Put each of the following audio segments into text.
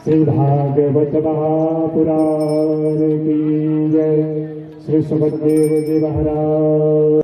श्री भागवत महापुराण की जय। श्री सुखदेव जी महाराज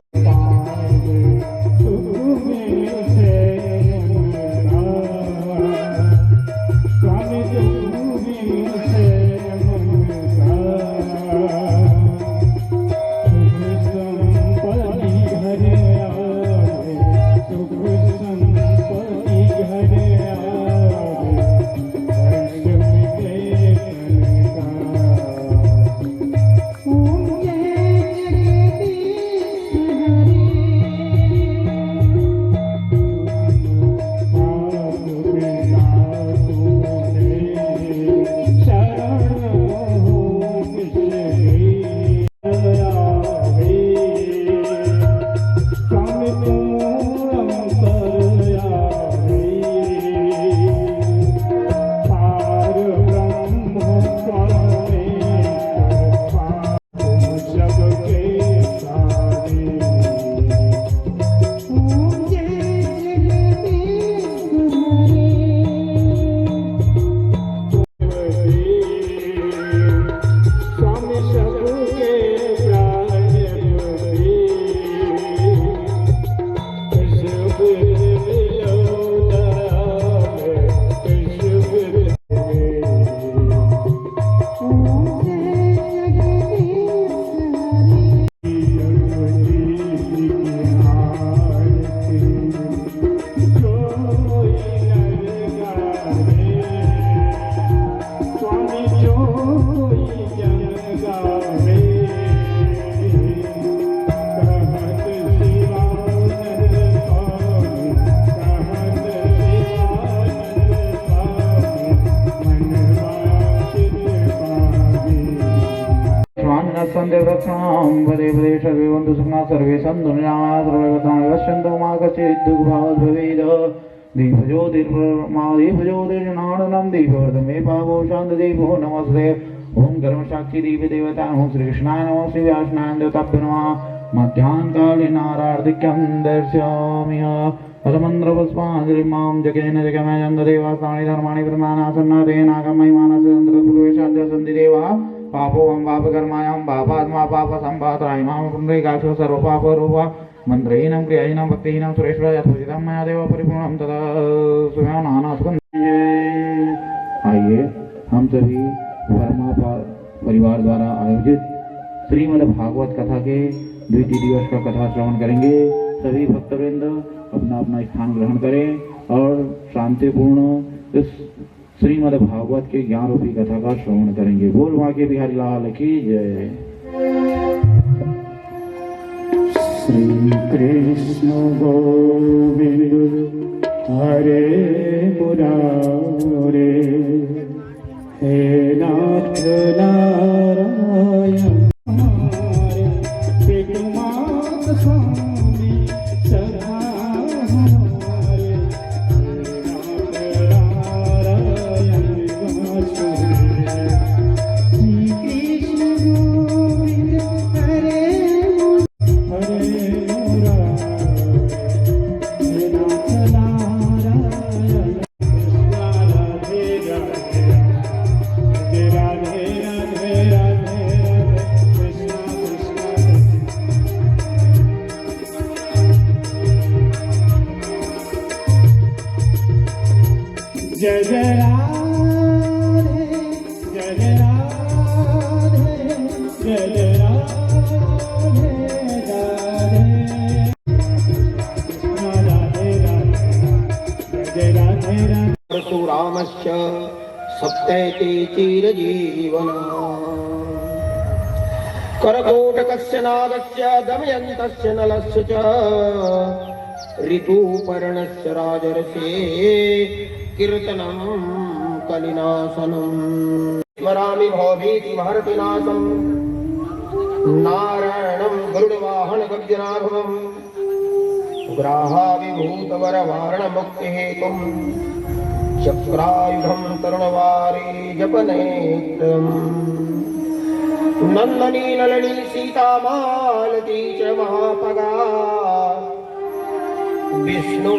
पदे पदे सर्वे बंधु सुखना सर्वे सन्तु निरामया सर्वे भद्राणि पश्यन्तु मा कश्चित् दुःखभाग् भवेत् दीपज्योतिर्नादनं दीपवर्धमे पावो शान्तदीपो नमस्ते ओम कर्मसाक्षी दीप देवता ओम श्री कृष्णाय नमः श्री व्यासनाय देवताभ्यो नमः मध्याह्नकाले नारार्धिक्यं दर्शयामि असमन्द्रपुष्पाञ्जलिं मां जगेन जगमयन्ददेवास्तानि धर्माणि प्रदानासन्नादेनागमयमानसन्द्रपुरुषाद्य सन्ति देवा पापोऽहं पापकर्मायां पापात्मा पापसम्पाताय मां पुण्डरीकाक्षो सर्वपापरूपा मन्त्रहीनं क्रियाहीनं भक्तिहीनं सुरेश्वर यथोचितं मया देव परिपूर्णं तदा सुव्यानानास्कं। आइए हम सभी वर्मा परिवार द्वारा आयोजित श्रीमद् भागवत कथा के द्वितीय दिवस का कथा श्रवण करेंगे। सभी भक्तवृंद अपना अपना स्थान ग्रहण करें और शांतिपूर्ण इस श्रीमद् भागवत के ज्ञान रूपी कथा का श्रवण करेंगे। बोल वाके बिहारी लाल की जय। श्री कृष्ण गोविंद हरे मुरारे हे नाथ नारायण हमारे पितृमात स्वामी सदा हमारे जय जय राधे जय जय राधे जय जय राधे राधे राधे राधे राधे परशुरामश्च सप्तैते चिरजीवनः करकोटकस्य नागस्य दमयन्तस्य नलस्य च ऋतुपर्णस्य राजर्षे कीर्तनं कलिनाशनं स्मरामि भवभीति महर्तिनाशं नारायणं गरुडवाहन गद्यनाभवम् ग्राहाविभूतवरवारणमुक्तिहेतुं चक्रायुधं तरुणवारी जपनेत्रम् नन्दनी नलिनी सीता मालती च महापगा विष्णु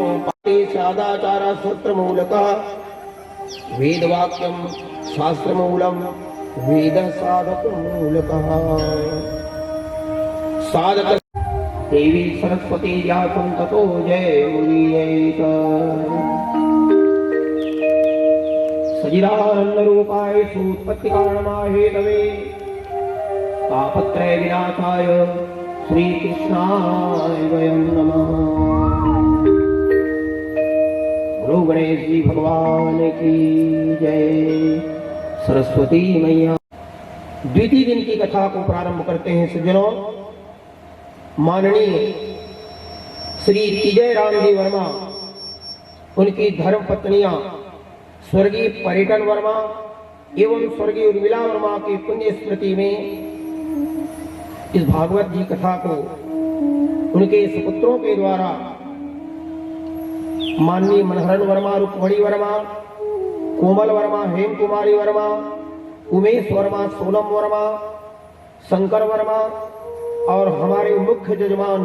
सदाचार सूत्रमूलकः वेदवाक्यं शास्त्रमूलं वेद साधकमूलकः साधक देवी सरस्वती व्यासं ततो जय मुनीयैत सजिदानन्दरूपाय सूत्पत्तिकारणमाहेतवे तापत्रय विनाशाय श्रीकृष्णाय वयं नमः। गुरु गणेश जी भगवान की जय। सरस्वती मैया। द्वितीय दिन की कथा को प्रारंभ करते हैं सज्जनों। माननीय श्री विजय राम जी वर्मा, उनकी धर्म पत्नियां स्वर्गीय पर्यटन वर्मा एवं स्वर्गीय उर्मिला वर्मा की पुण्य स्मृति में इस भागवत जी कथा को उनके सुपुत्रों के द्वारा माननीय मनहरन वर्मा, रुक्मणी वर्मा, कोमल वर्मा, हेम कुमारी वर्मा उमेश वर्मा, सोनम वर्मा, शंकर वर्मा और हमारे मुख्य जजमान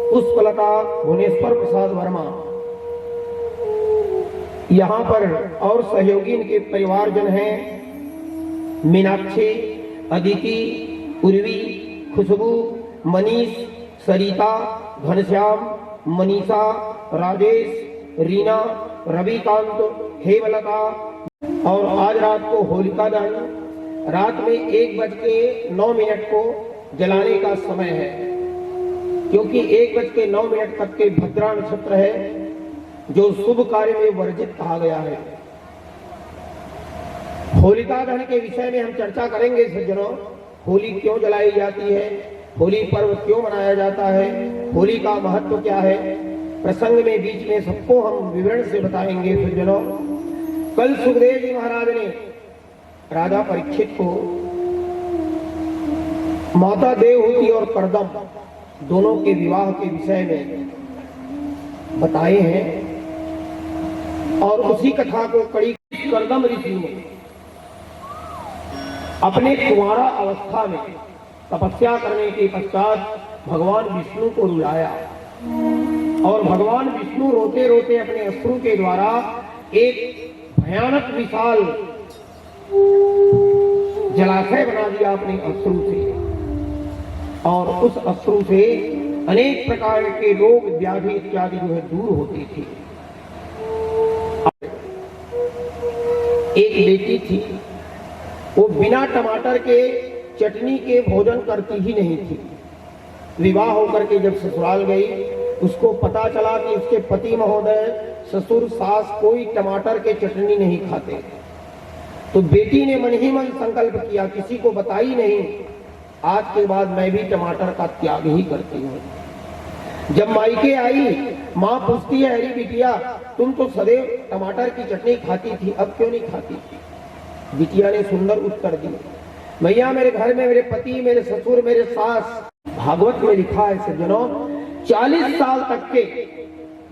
पुष्पलता भुवनेश्वर प्रसाद वर्मा। यहाँ पर और सहयोगी इनके परिवारजन हैं मीनाक्षी, अदिति, उर्वी, खुशबू, मनीष, सरिता, घनश्याम, मनीषा, राजेश, रीना, रविकांत, हेमलता। और आज रात को होलिका दहन रात में 1:09 को जलाने का समय है, क्योंकि 1:09 तक के भद्रा नक्षत्र है जो शुभ कार्य में वर्जित कहा गया है। होलिका दहन के विषय में हम चर्चा करेंगे सज्जनों। होली क्यों जलाई जाती है, होली पर्व क्यों मनाया जाता है, होली का महत्व क्या है, प्रसंग में बीच में सबको हम विवरण से बताएंगे सज्जनों। कल सुखदेव जी महाराज ने राजा परीक्षित को माता देवहूति और करदम दोनों के विवाह के विषय में बताए हैं। और उसी कथा को कड़ी करदम ऋषि ने अपने कुंवारा अवस्था में तपस्या करने के पश्चात भगवान विष्णु को रुलाया और भगवान विष्णु रोते रोते अपने अश्रु के द्वारा एक भयानक विशाल जलाशय बना दिया अपने अश्रु से। और उस अश्रु से अनेक प्रकार के रोग व्याधि इत्यादि जो है दूर होती थी। एक बेटी थी, वो बिना टमाटर के चटनी के भोजन करती ही नहीं थी। विवाह होकर के जब ससुराल गई, उसको पता चला कि उसके पति महोदय ससुर सास कोई टमाटर के चटनी नहीं खाते। तो बेटी ने मन ही मन संकल्प किया, किसी को बताई नहीं, आज के बाद मैं भी टमाटर का त्याग ही करती हूँ। जब मायके आई, माँ पूछती है, अरे बिटिया तुम तो सदैव टमाटर की चटनी खाती थी, अब क्यों नहीं खाती? बिटिया ने सुंदर उत्तर दिया, भैया मेरे घर में मेरे पति, मेरे ससुर, मेरे सास। भागवत में लिखा है सज्जनों, 40 साल तक के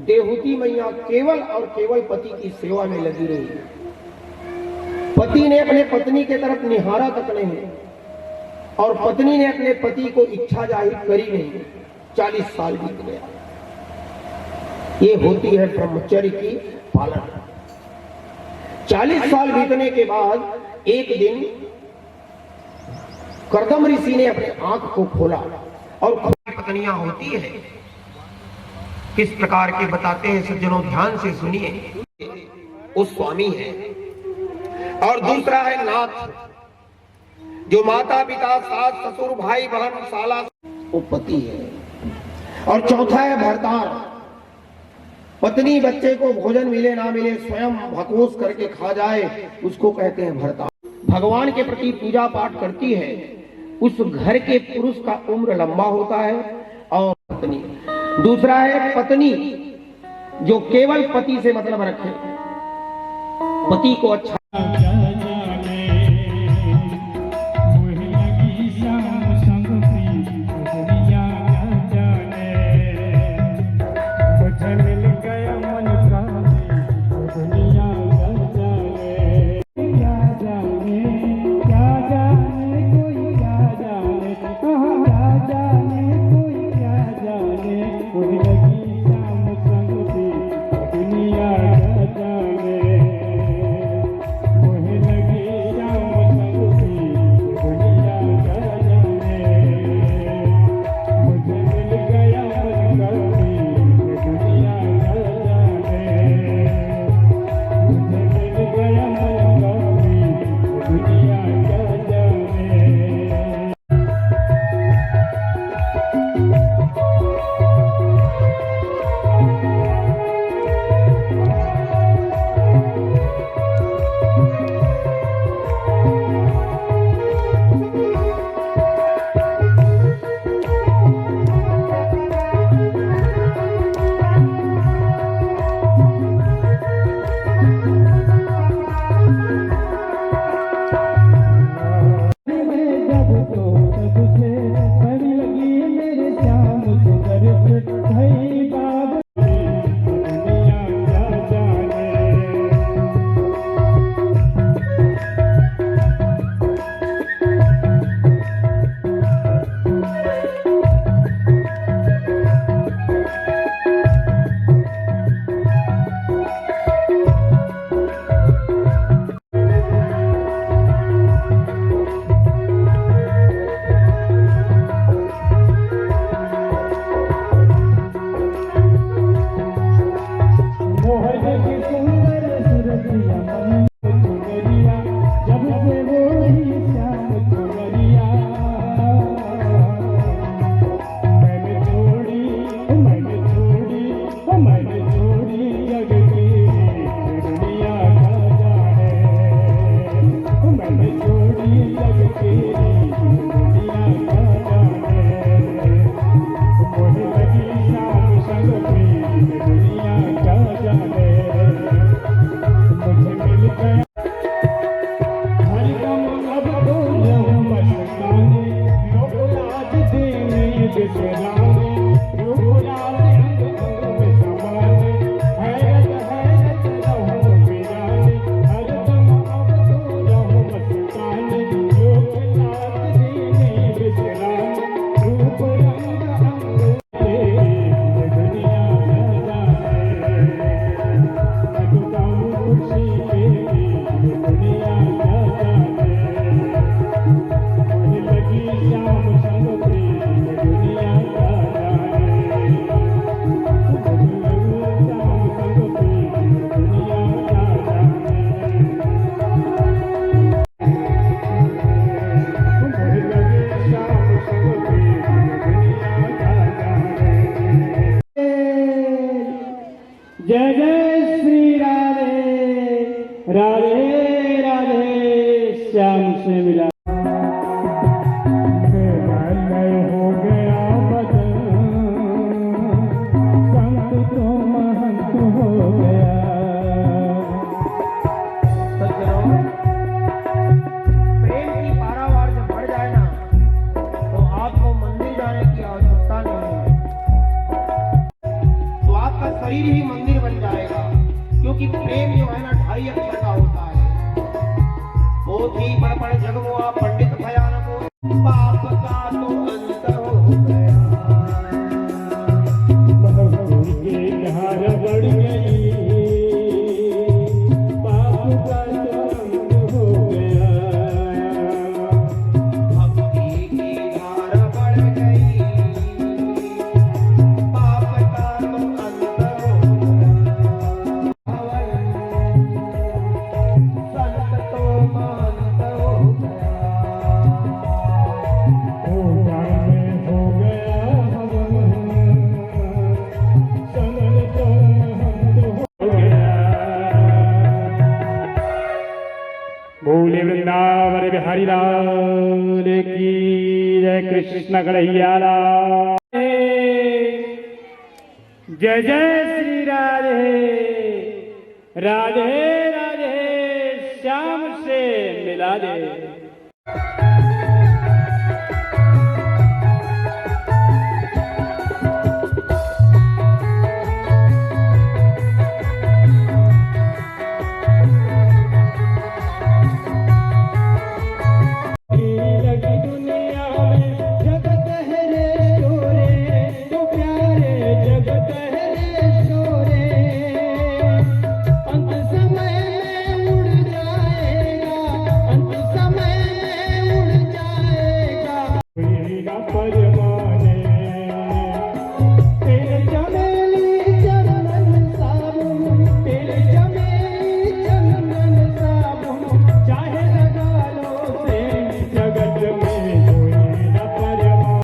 देवहूति मैया केवल और केवल पति की सेवा में लगी रही। पति ने अपने पत्नी के तरफ निहारा तक नहीं और पत्नी ने अपने पति को इच्छा जाहिर करी नहीं। 40 साल बीत गया। ये होती है ब्रह्मचर्य की पालन। 40 साल बीतने के बाद एक दिन करदम ऋषि ने अपने आंख को खोला और पत्नियां होती है किस प्रकार के बताते हैं सज्जनों, ध्यान से सुनिए। वो स्वामी है और दूसरा है नाथ, जो माता पिता सास ससुर भाई बहन साला, वो पति है। और चौथा है भरतार, पत्नी बच्चे को भोजन मिले ना मिले स्वयं भकोस करके खा जाए, उसको कहते हैं भरतार। भगवान के प्रति पूजा पाठ करती है, उस घर के पुरुष का उम्र लंबा होता है। और पत्नी, दूसरा है पत्नी, जो केवल पति से मतलब रखे, पति को अच्छा से मिला। बेमलय हो गया बदन, संत तो महंत हो गया। सज्जनों, प्रेम की पारावार जब बढ़ जाए ना तो आपको मंदिर जाने की आवश्यकता नहीं है, तो आपका शरीर ही मंदिर बन जाएगा। क्योंकि प्रेम जो है ना 2.5 अक्षर का होता है। पोथी पढ़ जग हुआ पंडित भयानक हो, पाप का तो अंत हो गया। भक्ति की धार बढ़ गई, पाप का तो अंत हो गया। भक्ति की धार बढ़ गई, पाप का तो अंत हो गया। संत तो महंत हो गया। पूजा में हो गया हवन, सनन तो महंत हो गया। बोले वृंदावन बिहारी लाल की जय, कृष्ण कन्हैया लाल। जय जय श्री राधे राधे राधे, श्याम से मिला दे। लगी दुनिया में जगत है रे शोरे, तो प्यारे जगत है रे शोरे। अंत समय में उड़ जाएगा, अंत समय में उड़ जाएगा। मेरा परमाने तेरे चमेली चंदन साबुन, तेरे चमेली चंदन साबुन, चाहे लगा लो से जगत में कोई न परमाने।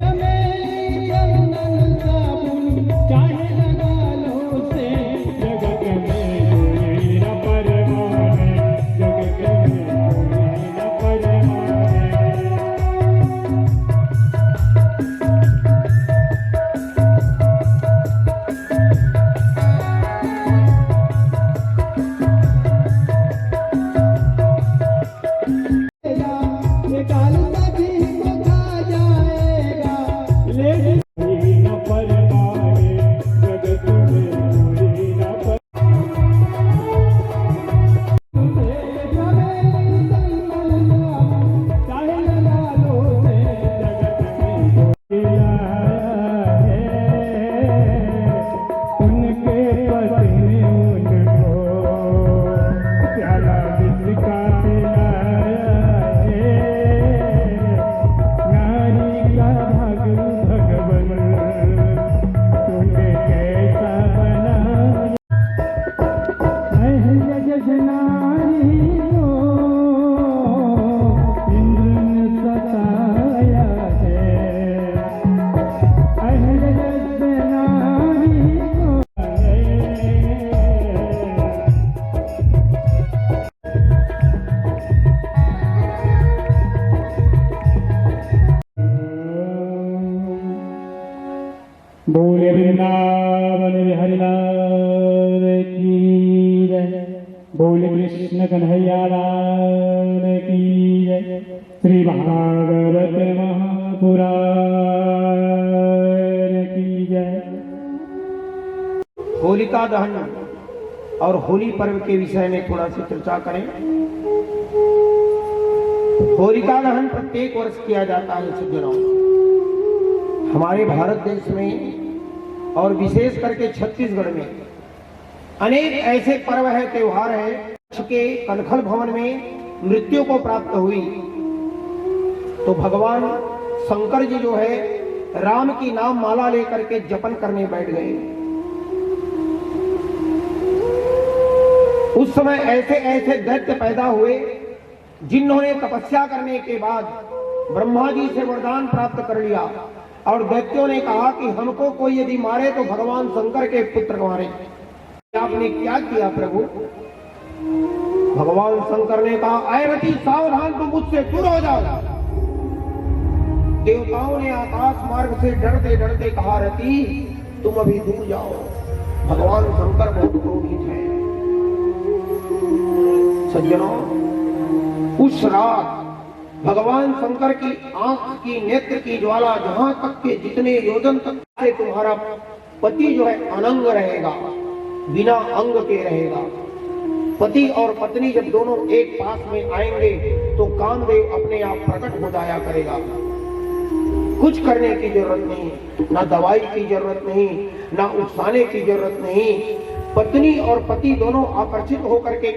चमेली चंदन साबुन, चाहे लगा लो से जगत में कोई न परमाने, जगत में कोई न परमाने। ये काल सभी को खा जाएगा, लेकिन कोई न परमाने, जगत में कोई न चाहे लगा लो से जगत में कोई आया है। उनके पसीने उनको प्याला जिसका पिलाया है। नारी का भाग भगवन तूने कैसा बनाया है। जज नारी को इंद्र ने सताया है। जज नारी को बोले वृंदावन बिहारी लाल की जय, बोले कृष्ण कन्हैया लाल की जय। श्री भागवत महापुराण की जय। होलिका दहन और होली पर्व के विषय में थोड़ा सी चर्चा करें। होलिका दहन प्रत्येक वर्ष किया जाता है सज्जनों। हमारे भारत देश में और विशेष करके छत्तीसगढ़ में अनेक ऐसे पर्व है, त्योहार है के कनखल भवन में मृत्यु को प्राप्त हुई तो भगवान शंकर जी जो है राम की नाम माला लेकर के जपन करने बैठ गए। उस समय ऐसे ऐसे दैत्य पैदा हुए जिन्होंने तपस्या करने के बाद ब्रह्मा जी से वरदान प्राप्त कर लिया और दैत्यों ने कहा कि हमको कोई यदि मारे तो भगवान शंकर के पुत्र मारे। आपने क्या किया प्रभु? भगवान शंकर ने कहा, ऐ रति सावधान, तुम मुझसे दूर हो जाओ। देवताओं ने आकाश मार्ग से डरते डरते कहा, रति तुम अभी दूर जाओ। भगवान शंकर बहुत क्रोधित है। सज्जनों, उस रात भगवान शंकर की आंख की नेत्र की ज्वाला जहां तक के जितने योजन तक से तुम्हारा पति जो है अनंग रहेगा, बिना अंग के रहेगा। पति और पत्नी जब दोनों एक पास में आएंगे तो कामदेव अपने आप प्रकट हो जाया करेगा। कुछ करने की जरूरत नहीं, ना दवाई की जरूरत नहीं, ना उकसाने की जरूरत नहीं। पत्नी और पति दोनों आकर्षित होकर के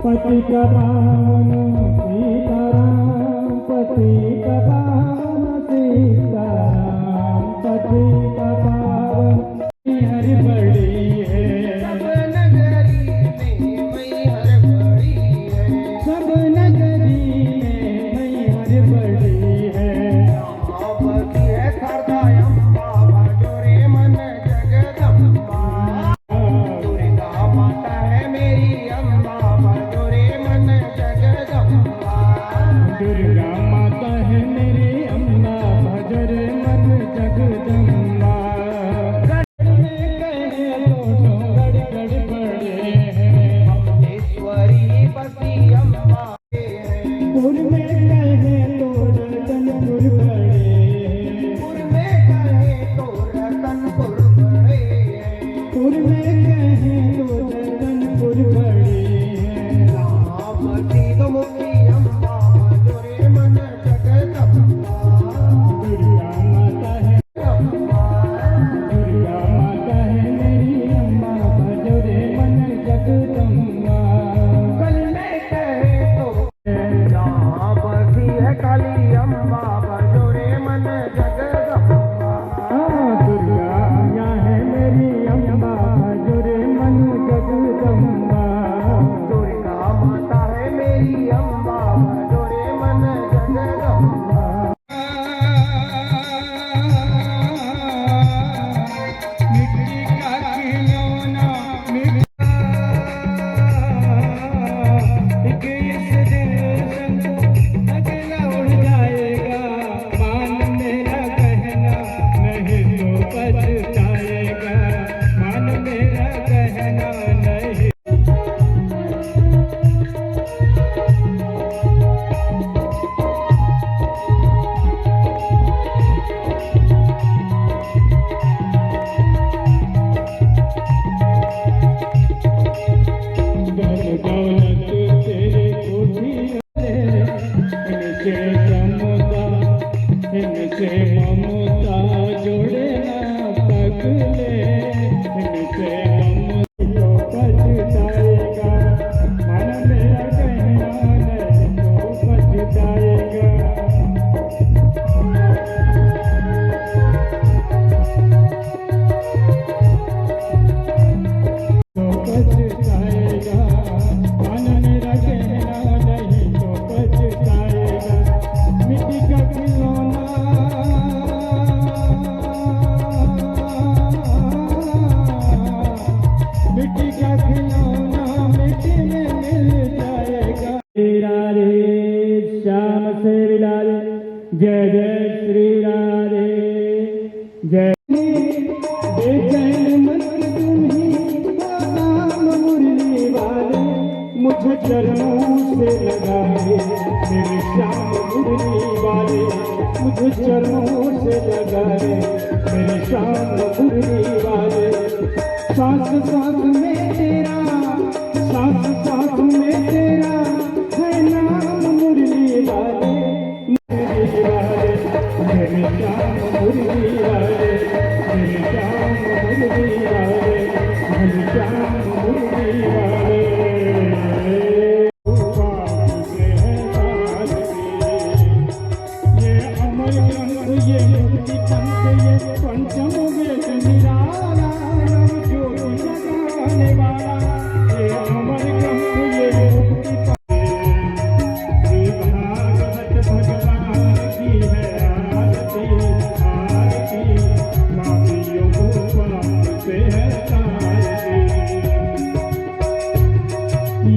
पति का पावन सीताराम, पति का पावन सीताराम, पति का पावन हरि बड़ी है। सब नगरी में मई हर बड़ी है, सब नगरी में मई हर बड़ी है। अम्बावती है सरदायम बाबा जोरे मन जगदम्बा, दुर्गा माता है मेरी अम्बा, दुर्गा माता है मेरी अम्बा, भजर मन जगदम्बा। जय जय श्री राधे जय। बेचैन मन तुम्हीं नाम मुरली वाले, मुझे चरणों से लगाए मेरे श्याम मुरली वाले, मुझे चरणों से लगाए मेरे श्याम मुरली वाले। साथ साथ में तेरा, साथ साथ में तेरा है नाम मुरली वाले, मुरली वाले मेरे श्याम मुरली वाले, मेरे श्याम मुरली वाले, मेरे श्याम मुरली वाले। ये अमर ग्रंथ, ये मुक्ति पंथ, ये पंचम वेद निराला, नव ज्योति जगाने वाला। ये अमर ग्रंथ, ये मुक्ति पंथ, श्री भागवत भगवान की है आरती, आरती पापियों को पाप से है तारती।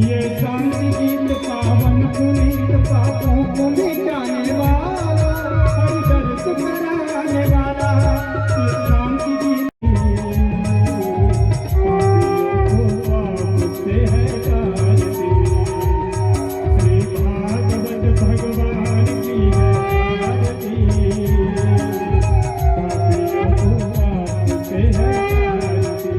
ये शांति गीत पावन पुनीत, पापों को मिटाने वाला, हर दर्द कराने वाला। ये शांति गीत पापियों को पाप से है तारती। श्री भागवत भगवान की है आरती, पापियों को पाप से है तारती।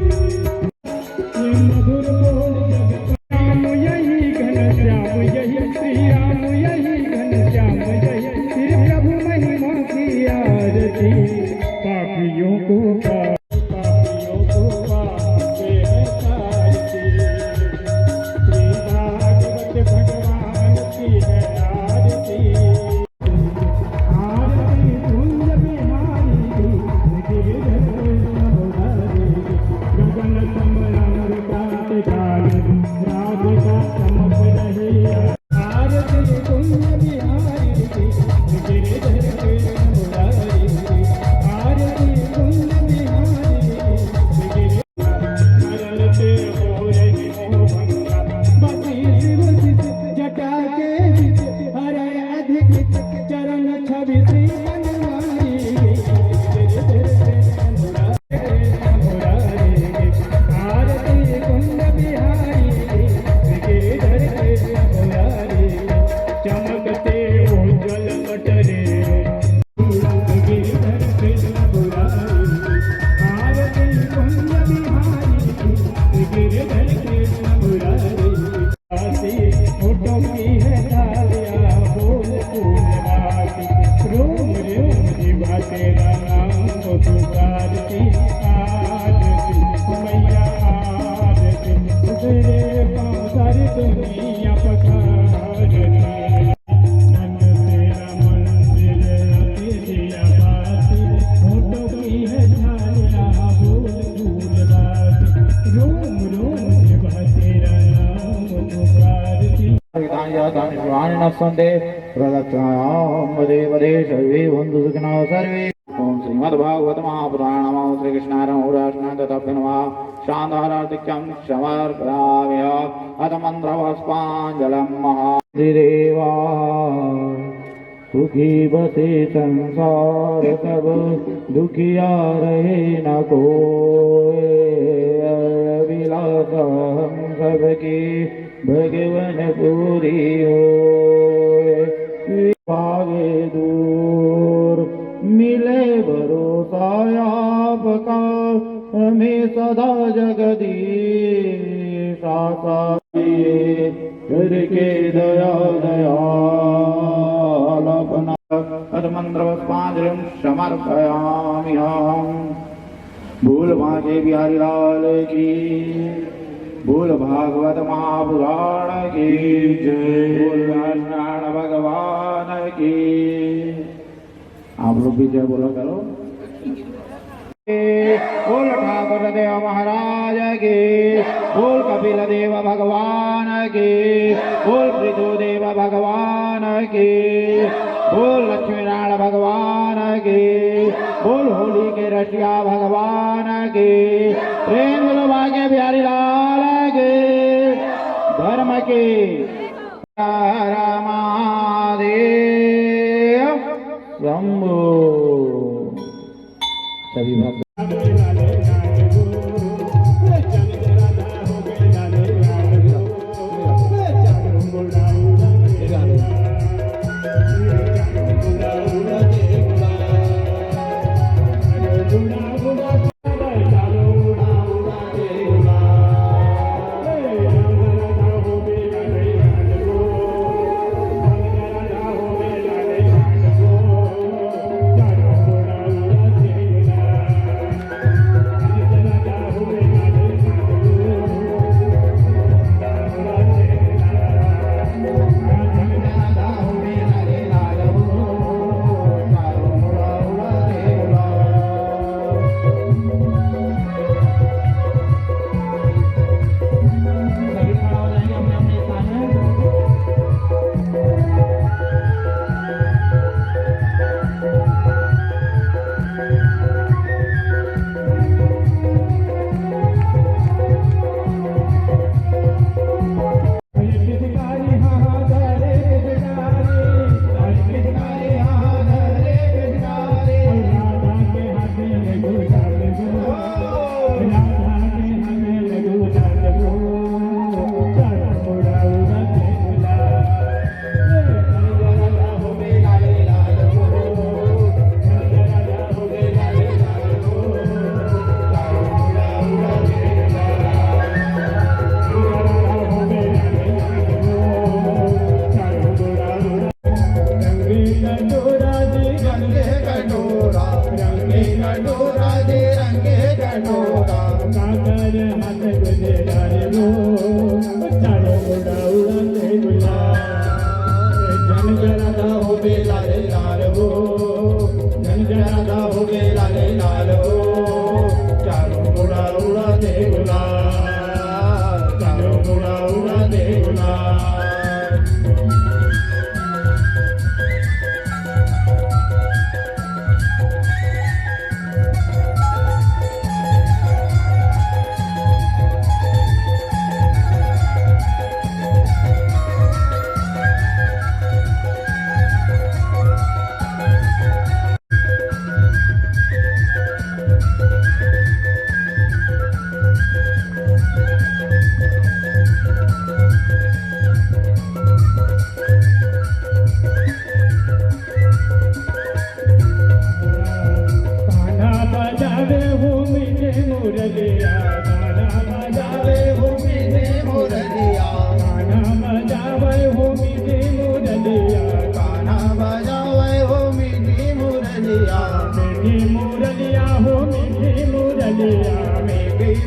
ये मधुर बोल जगत राम, यही घन श्याम, यही श्री राम, यही घन श्याम, यही श्री प्रभु महिमा की आरती। पापियों को पापियों को पाप से है तारती। श्री भागवत भगवान की है आरती, आरती कुंज बिहारी गिरिधर मुरारी, गगन समरंग कांति काले राधिका चमक रही। आरती कुंज बिहारी गिरिधर मुरारी, आरती कुंज बिहारी गिरिधर। मरते हो रही मोहभंगा, बसी शिव सित जटा के बीच, हरे अधिक चरण छवि श्री बनवारी। आरती कुंज बिहारी गिरिधर मुरारी, चमकते उज्ज्वल कटरे गिरिधर मुरारी। आरती कुंज बिहारी गिरिधर मुरारी। आरती फोटो की है डालिया, बोल फूलवाती, रोम रोम जीवा तेरा नाम को पुकारती। आरती मैया आरती, तेरे पाँव सारी दुनिया पखारती। मन तेरा मंदिर तेरिया बाती, फोटो की है डालिया, बोल फूलवाती, रोम रोम जीवा तेरा नाम को पुकारती। सर्वे बंधु सुखिनः सर्वे। ओम श्रीमद्भागवत महापुराण नमो श्री कृष्णाय तथापिन्वा शांतारार्तिक्यं समर्पयामि। अथ मंत्रपुष्पाञ्जलिं महादेवा सुखी बसे संसार सब, दुखिया रहे न कोई। अविलास हम सबकी भगवन पूरी होए। भागे दूर मिले भरोसा आपका, हमें सदा जगदीश आशा दिए करके दया दयाल अपना। मंत्रपुष्पांजलिं समर्पयामि हम। भूल भागे बिहारी लाल की, बोल भागवत महापुराण की जय, बोल नारायण भगवान की। आप लोग भी जय बोला करो। बोल ठाकुर देव महाराज की, बोल कपिल देव भगवान की, बोल पृथुदेव भगवान की, बोल लक्ष्मी नारायण भगवान की, बोल होली के रसिया भगवान की। प्रेम भाग्य बिहारी लाल के धर्म के। महादेव रो चारों मुड़ा उड़ाते गुलाल जन जरा हो बे लाले लाल हो जन जरा हो बे लाले लाल हो चारों मुड़ा उड़ाते गुलाल चारों मुड़ा उड़ाते गुलाल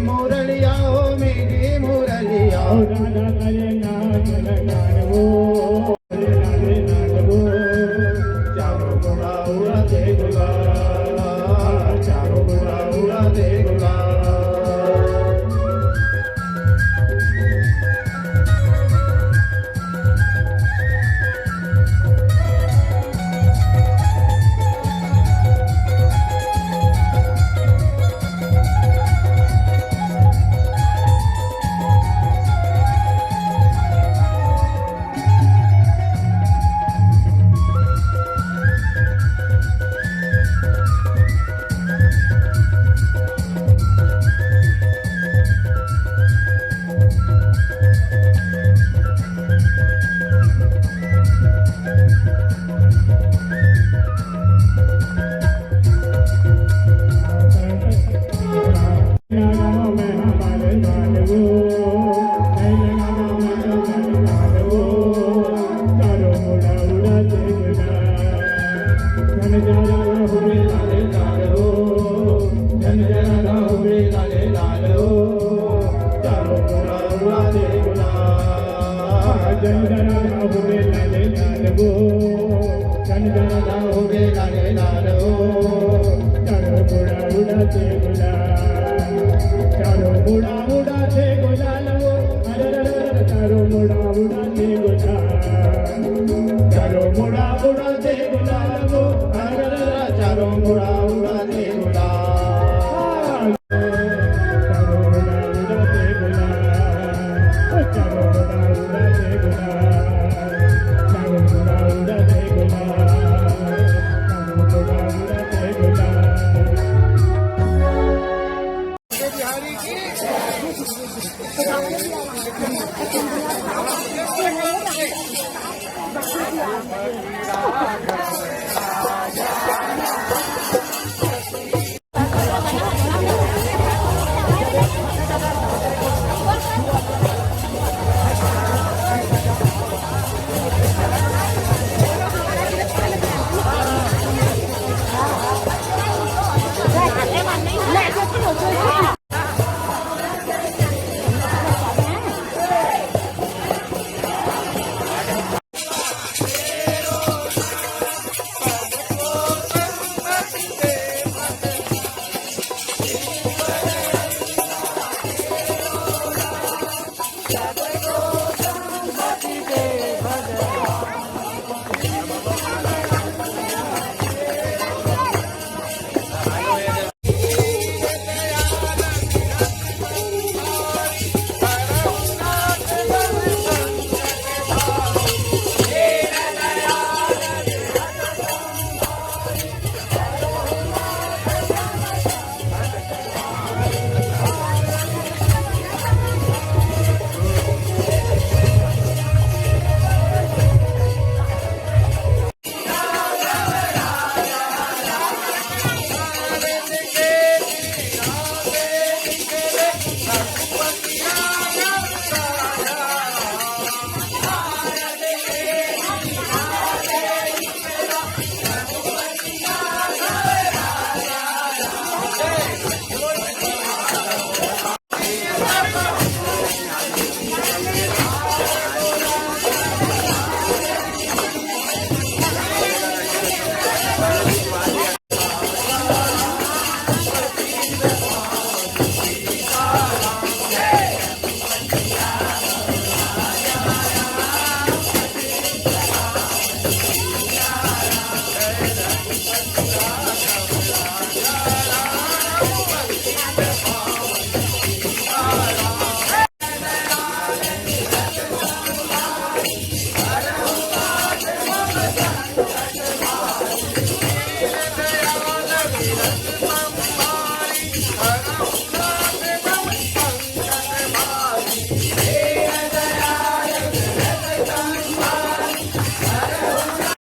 मुरलिया हो मेरी मुरलिया राधा करे नाच लगान वो राधे नाच वो चारों मुड़ा उड़ाते गुलाल चारों मुड़ा उड़ाते गुलाल Yeah.